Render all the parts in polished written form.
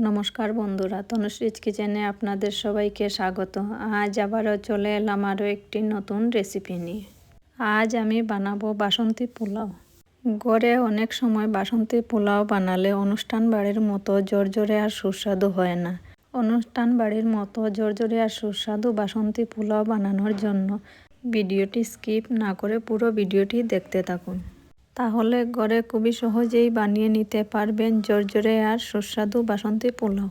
নমস্কার বন্ধুরা, তনুশ্রীজ কিচেনে আপনাদের সবাইকে স্বাগত। আজ আবারও চলে এলাম আরও একটি নতুন রেসিপি নিয়ে। আজ আমি বানাবো বাসন্তী পোলাও। ঘরে অনেক সময় বাসন্তী পোলাও বানালে অনুষ্ঠান বাড়ির মতো জর্জরে আর সুস্বাদু হয় না। অনুষ্ঠান বাড়ির মতো জর্জরে আর সুস্বাদু বাসন্তী পোলাও বানানোর জন্য ভিডিওটি স্কিপ না করে পুরো ভিডিওটি দেখতে থাকুন। তাহলে ঘরে খুবই সহজেই বানিয়ে নিতে পারবেন জর্জরে আর সুস্বাদু বাসন্তী পোলাও।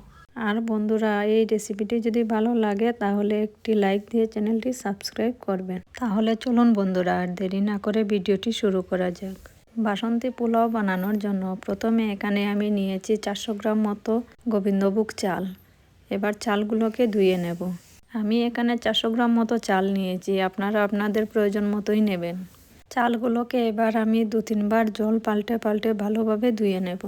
আর বন্ধুরা, এই রেসিপিটি যদি ভালো লাগে তাহলে একটি লাইক দিয়ে চ্যানেলটি সাবস্ক্রাইব করবেন। তাহলে চলুন বন্ধুরা, আর দেরি না করে ভিডিওটি শুরু করা যাক। বাসন্তী পোলাও বানানোর জন্য প্রথমে এখানে আমি নিয়েছি 400 গ্রাম মতো গোবিন্দভোগ চাল। এবার চালগুলোকে ধুয়ে নেব। আমি এখানে 400 গ্রাম মতো চাল নিয়েছি, আপনারা আপনাদের প্রয়োজন মতোই নেবেন। চালগুলোকে এবার আমি 2-3 বার জল পাল্টে পাল্টে ভালোভাবে ধুয়ে নেব।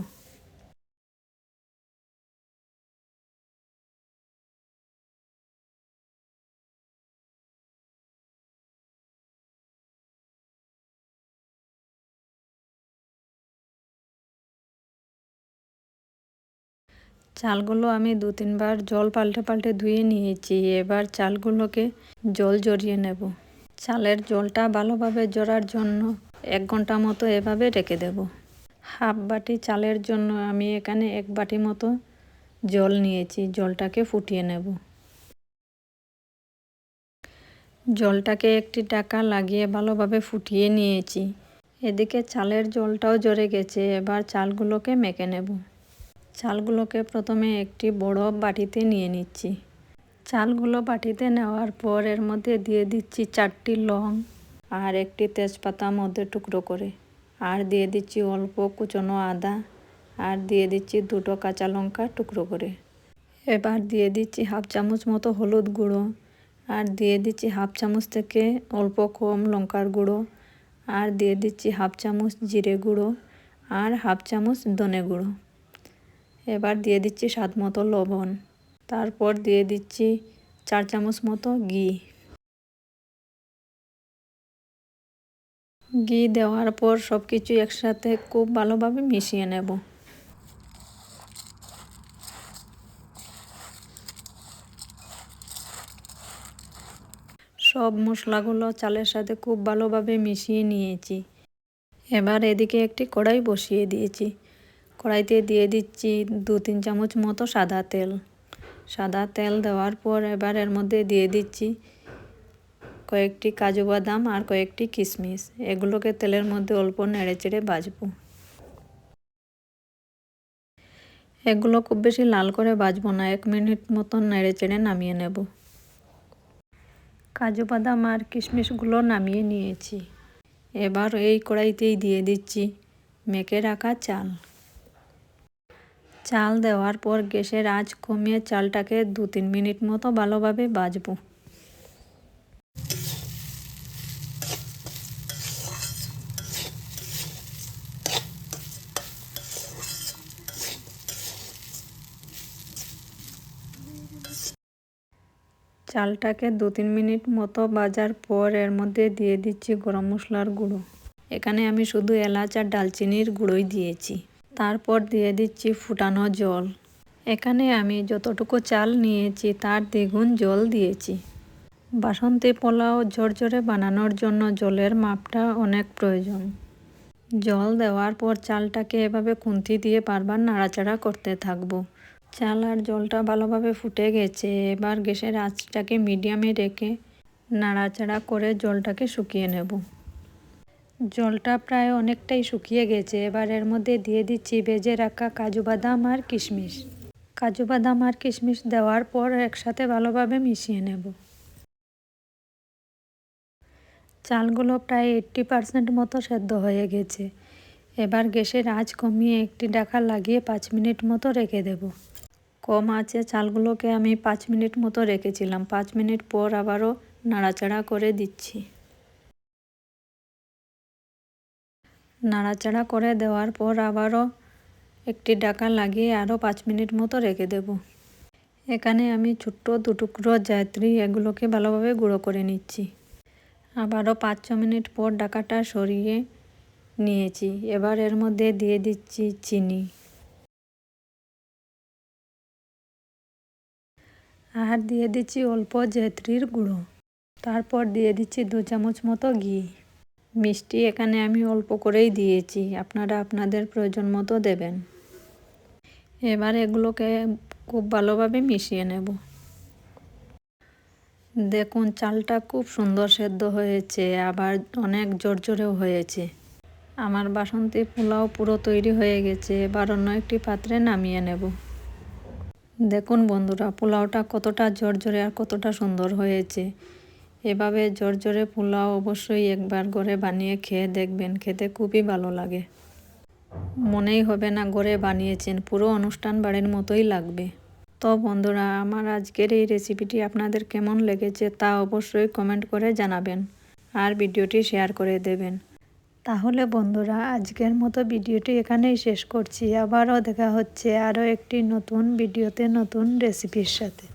চালগুলো আমি 2-3 বার জল পাল্টে পাল্টে ধুয়ে নিয়েছি। এবার চালগুলোকে জল ঝরিয়ে নেব। চালের জলটা ভালোভাবে ঝরার জন্য 1 ঘন্টা মতো এভাবে রেখে দেব। হাফ বাটি চালের জন্য আমি এখানে 1 বাটি মতো জল নিয়েছি। জলটাকে ফুটিয়ে নেব। জলটাকে একটি ঢাকা লাগিয়ে ভালোভাবে ফুটিয়ে নিয়েছি। এদিকে চালের জলটাও ঝরে গেছে। এবার চালগুলোকে মেখে নেব। চালগুলোকে প্রথমে একটি বড় বাটিতে নিয়ে নিচ্ছি। চালগুলো বাটিতে নেওয়ার পর এর মধ্যে দিয়ে দিচ্ছি 4টি লং আর একটি তেজপাতা মধ্যে টুকরো করে, আর দিয়ে দিচ্ছি অল্প কুচনো আদা, আর দিয়ে দিচ্ছি 2টো কাঁচা লঙ্কা টুকরো করে। এবার দিয়ে দিচ্ছি হাফ চামচ মতো হলুদ গুঁড়ো, আর দিয়ে দিচ্ছি হাফ চামচ থেকে অল্প কম লঙ্কার গুঁড়ো, আর দিয়ে দিচ্ছি হাফ চামচ জিরে গুঁড়ো, আর হাফ চামচ ধনে গুঁড়ো। এবার দিয়ে দিচ্ছি স্বাদ মতো লবণ। তারপর দিয়ে দিচ্ছি 4 চামচ মতো ঘি। ঘি দেওয়ার পর সব কিছু একসাথে খুব ভালোভাবে মিশিয়ে নেব। সব মশলাগুলো চালের সাথে খুব ভালোভাবে মিশিয়ে নিয়েছি। এবার এদিকে একটি কড়াই বসিয়ে দিয়েছি। কড়াইতে দিয়ে দিচ্ছি 2-3 চামচ মতো সাদা তেল। সাদা তেল দেওয়ার পর এবার এর মধ্যে দিয়ে দিচ্ছি কয়েকটি কাজু বাদাম আর কয়েকটি কিশমিশ। এগুলোকে তেলের মধ্যে অল্প নেড়ে চেড়ে ভাজবো। এগুলো খুব বেশি লাল করে ভাজবো না, 1 মিনিট মতন নেড়ে চেড়ে নামিয়ে নেব। কাজু বাদাম আর কিশমিশগুলো নামিয়ে নিয়েছি। এবার এই কড়াইতেই দিয়ে দিচ্ছি মেখে রাখা চাল। চাল দেওয়ার পর গ্যাসের আঁচ কমিয়ে চালটাকে 2-3 মিনিট মতো ভালোভাবে ভাজবো। চালটাকে 2-3 মিনিট মতো ভাজার পর এর মধ্যে দিয়ে দিচ্ছি গরম মশলার গুঁড়ো। এখানে আমি শুধু এলাচ আর ডালচিনির গুঁড়োই দিয়েছি। তারপর দিয়ে দিচ্ছি ফুটানো জল। এখানে আমি যতটুকু চাল নিয়েছি তার দ্বিগুণ জল দিয়েছি। বাসন্তী পোলাও ঝরঝরে বানানোর জন্য জলের মাপটা অনেক প্রয়োজন। জল দেওয়ার পর চালটাকে এভাবে খুন্তি দিয়ে বারবার নাড়াচাড়া করতে থাকবো। চাল আর জলটা ভালোভাবে ফুটে গেছে। এবার গ্যাসের আঁচটাকে মিডিয়ামে রেখে নাড়াচাড়া করে জলটাকে শুকিয়ে নেব। জলটা প্রায় অনেকটাই শুকিয়ে গেছে। এবার এর মধ্যে দিয়ে দিচ্ছি ভেজে রাখা কাজু বাদাম আর কিশমিশ। কাজু বাদাম আর কিশমিশ দেওয়ার পর একসাথে ভালোভাবে মিশিয়ে নেব। চালগুলো প্রায় 80% মতো সেদ্ধ হয়ে গেছে। এবার গ্যাসের আঁচ কমিয়ে একটি ঢাকা লাগিয়ে 5 মিনিট মতো রেখে দেব। কম আঁচে চালগুলোকে আমি 5 মিনিট মতো রেখেছিলাম। 5 মিনিট পর আবারও নাড়াচাড়া করে দিচ্ছি। নাড়াচাড়া করে দেওয়ার পর আবারও একটি ঢাকা লাগিয়ে আরও 5 মিনিট মতো রেখে দেব। এখানে আমি ছোট্ট 2 টুকরো জায়ত্রী, এগুলোকে ভালোভাবে গুঁড়ো করে নিচ্ছি। আবারও 5-6 মিনিট পর ঢাকাটা সরিয়ে নিয়েছি। এবার এর মধ্যে দিয়ে দিচ্ছি চিনি। আর দিয়ে দিচ্ছি অল্প জয়ত্রীর গুঁড়ো। তারপর দিয়ে দিচ্ছি 2 চামচ মতো ঘি। মিষ্টি এখানে আমি অল্প করেই দিয়েছি, আপনারা আপনাদের প্রয়োজন মতো দেবেন। এবার এগুলোকে খুব ভালোভাবে মিশিয়ে নেব। দেখুন চালটা খুব সুন্দর সেদ্ধ হয়েছে, আবার অনেক ঝরঝরেও হয়েছে। আমার বাসন্তী পোলাও পুরো তৈরি হয়ে গেছে। এবার অন্য একটি পাত্রে নামিয়ে নেব। দেখুন বন্ধুরা, পোলাওটা কতটা ঝরঝরে আর কতটা সুন্দর হয়েছে। এভাবে ঝরঝরে পোলাও অবশ্যই একবার ঘরে বানিয়ে খেয়ে দেখবেন, খেতে খুবই ভালো লাগে। মনেই হবে না ঘরে বানিয়েছেন, পুরো অনুষ্ঠান বাড়ির মতোই লাগবে। তো বন্ধুরা, আমার আজকের এই রেসিপিটি আপনাদের কেমন লেগেছে তা অবশ্যই কমেন্ট করে জানাবেন আর ভিডিওটি শেয়ার করে দেবেন। তাহলে বন্ধুরা, আজকের মতো ভিডিওটি এখানেই শেষ করছি। আবারও দেখা হচ্ছে আরও একটি নতুন ভিডিওতে নতুন রেসিপির সাথে।